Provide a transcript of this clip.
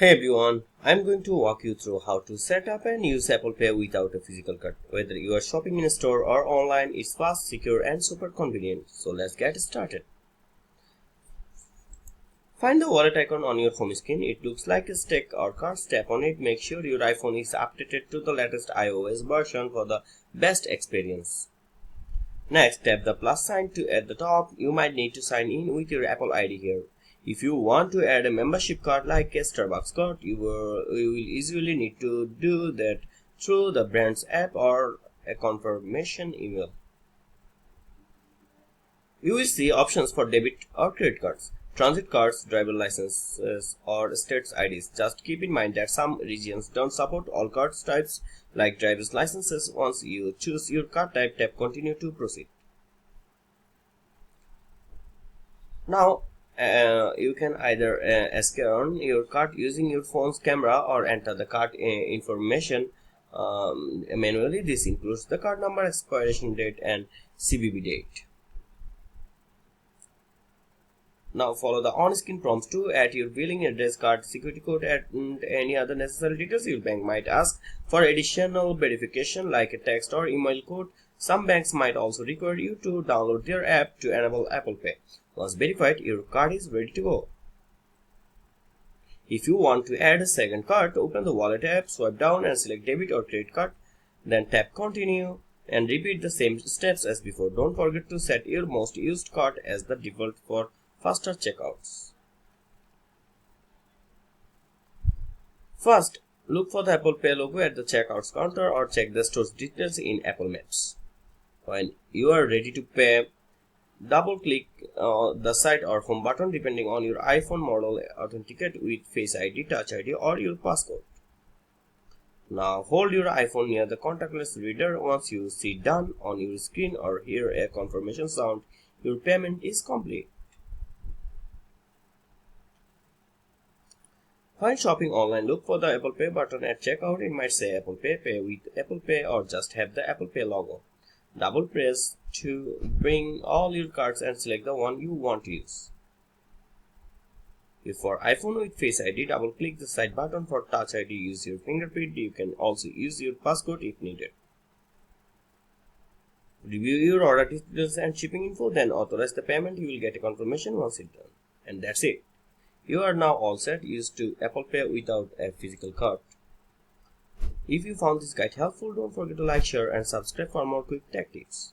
Hey everyone, I'm going to walk you through how to set up and use Apple Pay without a physical card. Whether you are shopping in a store or online, it's fast, secure, and super convenient. So let's get started. Find the wallet icon on your home screen. It looks like a stick or card. Tap on it. Make sure your iPhone is updated to the latest iOS version for the best experience. Next, tap the plus sign at the top. You might need to sign in with your Apple ID here. If you want to add a membership card like a Starbucks card, you will easily need to do that through the brand's app or a confirmation email. You will see options for debit or credit cards, transit cards, driver licenses, or states IDs. Just keep in mind that some regions don't support all card types like driver's licenses. Once you choose your card type, tap continue to proceed. Now, you can either scan your card using your phone's camera or enter the card information manually. This includes the card number, expiration date, and CVV date. Now follow the on-screen prompts to add your billing address, card security code, and any other necessary details. Your bank might ask for additional verification like a text or email code. Some banks might also require you to download their app to enable Apple Pay. Once verified, your card is ready to go. If you want to add a second card, open the wallet app, swipe down and select debit or credit card. Then tap continue and repeat the same steps as before. Don't forget to set your most used card as the default for faster checkouts. First, look for the Apple Pay logo at the checkouts counter or check the store's details in Apple Maps. When you are ready to pay, double click the side or home button depending on your iPhone model. Authenticate with Face ID, Touch ID, or your passcode. Now hold your iPhone near the contactless reader. Once you see done on your screen or hear a confirmation sound, your payment is complete. While shopping online, look for the Apple Pay button at checkout. It might say Apple Pay, Pay with Apple Pay, or just have the Apple Pay logo. Double press to bring all your cards and select the one you want to use. If for iPhone with Face ID, double click the side button. For Touch ID, use your fingerprint. You can also use your passcode if needed. Review your order details and shipping info, then authorize the payment. You will get a confirmation once it's done. And that's it. You are now all set used to Apple Pay without a physical card. If you found this guide helpful, don't forget to like, share, and subscribe for more quick tech tips.